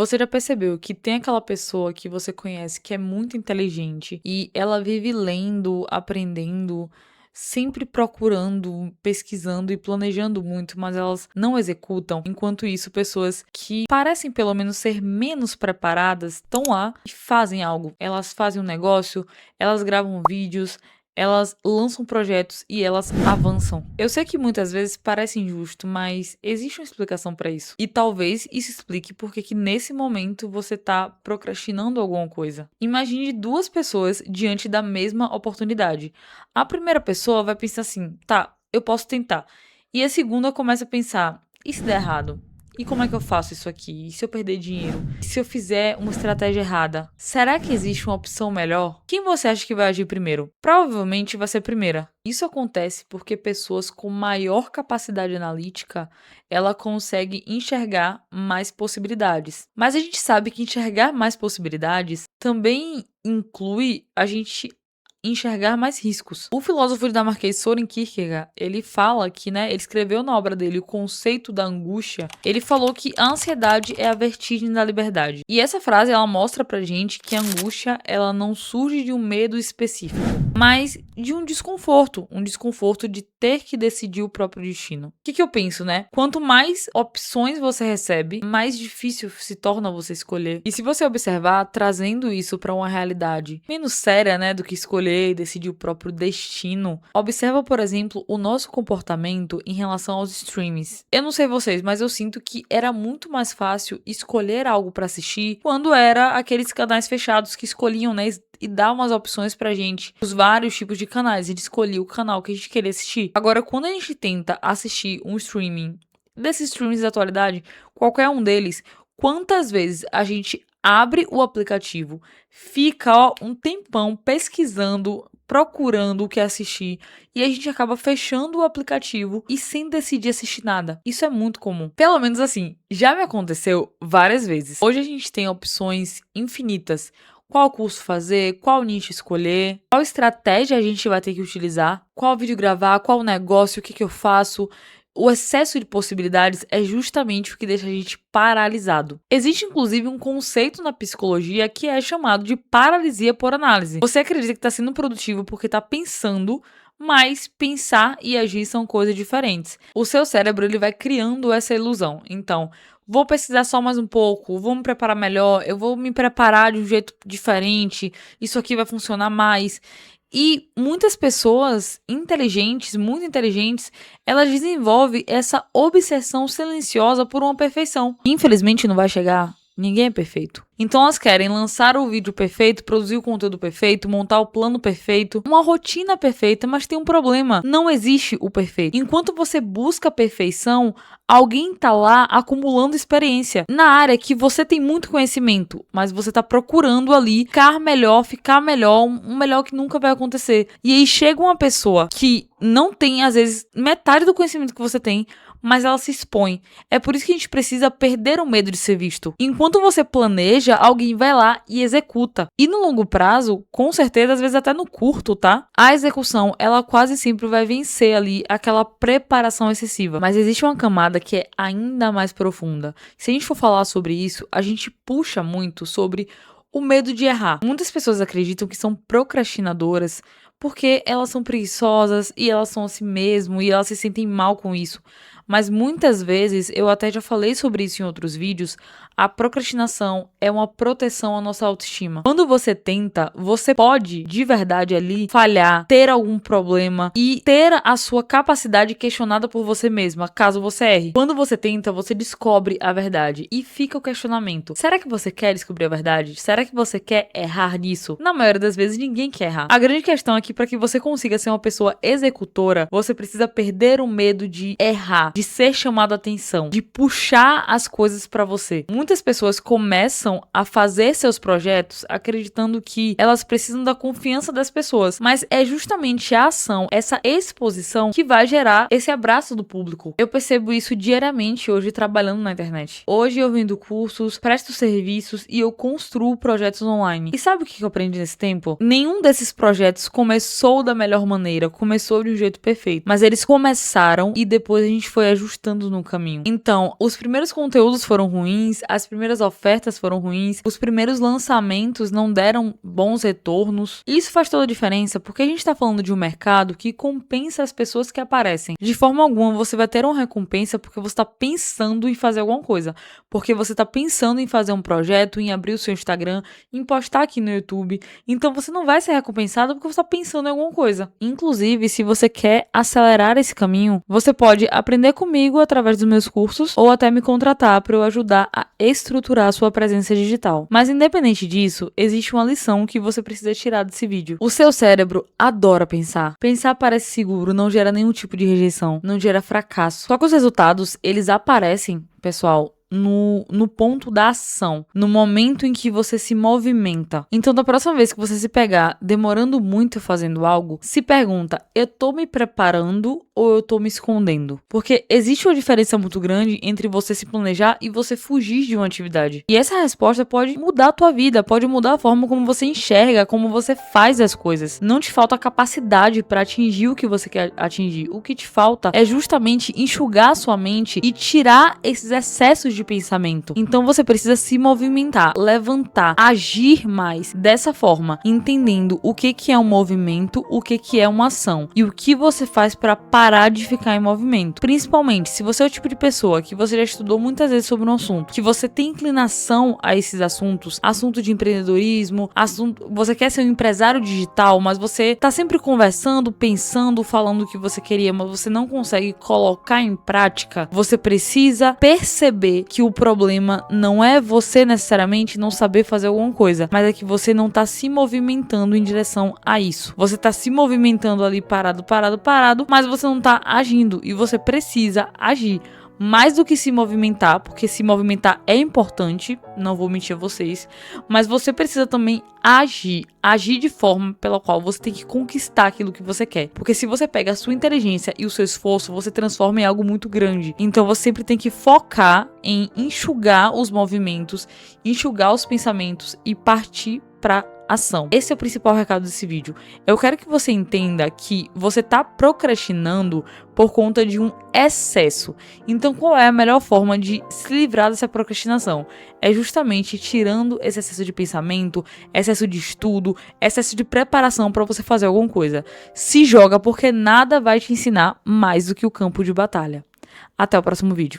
Você já percebeu que tem aquela pessoa que você conhece que é muito inteligente e ela vive lendo, aprendendo, sempre procurando, pesquisando e planejando muito, mas elas não executam. Enquanto isso, pessoas que parecem pelo menos ser menos preparadas estão lá e fazem algo. Elas fazem um negócio, elas gravam vídeos. Elas lançam projetos e elas avançam. Eu sei que muitas vezes parece injusto, mas existe uma explicação para isso. E talvez isso explique porque que nesse momento você tá procrastinando alguma coisa. Imagine duas pessoas diante da mesma oportunidade. A primeira pessoa vai pensar assim: tá, eu posso tentar. E a segunda começa a pensar: e se der errado? E como é que eu faço isso aqui? E se eu perder dinheiro? E se eu fizer uma estratégia errada? Será que existe uma opção melhor? Quem você acha que vai agir primeiro? Provavelmente vai ser a primeira. Isso acontece porque pessoas com maior capacidade analítica, ela consegue enxergar mais possibilidades. Mas a gente sabe que enxergar mais possibilidades também inclui a gente enxergar mais riscos. O filósofo dinamarquês Søren Kierkegaard, ele fala que, ele escreveu na obra dele o conceito da angústia. Ele falou que a ansiedade é a vertigem da liberdade. E essa frase, ela mostra pra gente que a angústia, ela não surge de um medo específico, mas de um desconforto de ter que decidir o próprio destino. O que eu penso, Quanto mais opções você recebe, mais difícil se torna você escolher. E se você observar, trazendo isso pra uma realidade menos séria, do que escolher e decidir o próprio destino, observa, por exemplo, o nosso comportamento em relação aos streams. Eu não sei vocês, mas eu sinto que era muito mais fácil escolher algo pra assistir quando era aqueles canais fechados que escolhiam, e dar umas opções pra gente, os vários tipos de canais. A gente escolhia o canal que a gente queria assistir. Agora, quando a gente tenta assistir um streaming, desses streamings da atualidade, qualquer um deles, quantas vezes a gente abre o aplicativo, fica um tempão pesquisando, procurando o que assistir, e a gente acaba fechando o aplicativo e sem decidir assistir nada. Isso é muito comum. Pelo menos assim, já me aconteceu várias vezes. Hoje a gente tem opções infinitas. Qual curso fazer, qual nicho escolher, qual estratégia a gente vai ter que utilizar, qual vídeo gravar, qual negócio, o que eu faço. O excesso de possibilidades é justamente o que deixa a gente paralisado. Existe inclusive um conceito na psicologia que é chamado de paralisia por análise. Você acredita que está sendo produtivo porque está pensando, mas pensar e agir são coisas diferentes. O seu cérebro ele vai criando essa ilusão. Então, vou pesquisar só mais um pouco, vou me preparar melhor, eu vou me preparar de um jeito diferente, isso aqui vai funcionar mais. E muitas pessoas inteligentes, muito inteligentes, elas desenvolvem essa obsessão silenciosa por uma perfeição. Infelizmente não vai chegar. Ninguém é perfeito. Então elas querem lançar o vídeo perfeito, produzir o conteúdo perfeito, montar o plano perfeito, uma rotina perfeita, mas tem um problema. Não existe o perfeito. Enquanto você busca a perfeição, alguém tá lá acumulando experiência na área que você tem muito conhecimento, mas você tá procurando ali ficar melhor, um melhor que nunca vai acontecer. E aí chega uma pessoa que não tem, às vezes, metade do conhecimento que você tem, mas ela se expõe. É por isso que a gente precisa perder o medo de ser visto. Enquanto você planeja, alguém vai lá e executa. E no longo prazo, com certeza, às vezes até no curto, tá? A execução, ela quase sempre vai vencer ali aquela preparação excessiva. Mas existe uma camada que é ainda mais profunda. Se a gente for falar sobre isso, a gente puxa muito sobre o medo de errar. Muitas pessoas acreditam que são procrastinadoras porque elas são preguiçosas e elas são assim mesmo e elas se sentem mal com isso. Mas muitas vezes, eu até já falei sobre isso em outros vídeos, a procrastinação é uma proteção à nossa autoestima. Quando você tenta, você pode, de verdade ali, falhar, ter algum problema e ter a sua capacidade questionada por você mesma, caso você erre. Quando você tenta, você descobre a verdade e fica o questionamento. Será que você quer descobrir a verdade? Será que você quer errar nisso? Na maioria das vezes, ninguém quer errar. A grande questão é que para que você consiga ser uma pessoa executora, você precisa perder o medo de errar, de ser chamado a atenção, de puxar as coisas para você. Muitas pessoas começam a fazer seus projetos acreditando que elas precisam da confiança das pessoas, mas é justamente a ação, essa exposição que vai gerar esse abraço do público. Eu percebo isso diariamente hoje trabalhando na internet. Hoje eu vendo cursos, presto serviços e eu construo projetos online. E sabe o que eu aprendi nesse tempo? Nenhum desses projetos começou começou da melhor maneira, começou de um jeito perfeito, mas eles começaram e depois a gente foi ajustando no caminho. Então, os primeiros conteúdos foram ruins, as primeiras ofertas foram ruins, os primeiros lançamentos não deram bons retornos. E isso faz toda a diferença, porque a gente tá falando de um mercado que compensa as pessoas que aparecem. De forma alguma, você vai ter uma recompensa porque você tá pensando em fazer alguma coisa, porque você tá pensando em fazer um projeto, em abrir o seu Instagram, em postar aqui no YouTube. Então, você não vai ser recompensado porque você tá pensando em alguma coisa. Inclusive, se você quer acelerar esse caminho, você pode aprender comigo através dos meus cursos ou até me contratar para eu ajudar a estruturar a sua presença digital. Mas independente disso, existe uma lição que você precisa tirar desse vídeo. O seu cérebro adora pensar. Pensar parece seguro, não gera nenhum tipo de rejeição, não gera fracasso. Só que os resultados, eles aparecem, pessoal, no ponto da ação, no momento em que você se movimenta. Então, da próxima vez que você se pegar demorando muito fazendo algo, se pergunta, eu tô me preparando ou eu tô me escondendo? Porque existe uma diferença muito grande entre você se planejar e você fugir de uma atividade. E essa resposta pode mudar a tua vida, pode mudar a forma como você enxerga, como você faz as coisas. Não te falta capacidade para atingir o que você quer atingir. O que te falta é justamente enxugar a sua mente e tirar esses excessos de pensamento. Então você precisa se movimentar, levantar, agir mais dessa forma, entendendo o que é um movimento, o que é uma ação e o que você faz para parar de ficar em movimento. Principalmente se você é o tipo de pessoa que você já estudou muitas vezes sobre um assunto, que você tem inclinação a esses assuntos, assunto de empreendedorismo, você quer ser um empresário digital, mas você tá sempre conversando, pensando, falando o que você queria, mas você não consegue colocar em prática. Você precisa perceber que o problema não é você necessariamente não saber fazer alguma coisa, mas é que você não tá se movimentando em direção a isso. Você tá se movimentando ali parado, mas você não tá agindo e você precisa agir. Mais do que se movimentar, porque se movimentar é importante, não vou mentir a vocês, mas você precisa também agir de forma pela qual você tem que conquistar aquilo que você quer. Porque se você pega a sua inteligência e o seu esforço, você transforma em algo muito grande. Então você sempre tem que focar em enxugar os movimentos, enxugar os pensamentos e partir para ação. Esse é o principal recado desse vídeo. Eu quero que você entenda que você tá procrastinando por conta de um excesso. Então, qual é a melhor forma de se livrar dessa procrastinação? É justamente tirando esse excesso de pensamento, excesso de estudo, excesso de preparação para você fazer alguma coisa. Se joga porque nada vai te ensinar mais do que o campo de batalha. Até o próximo vídeo.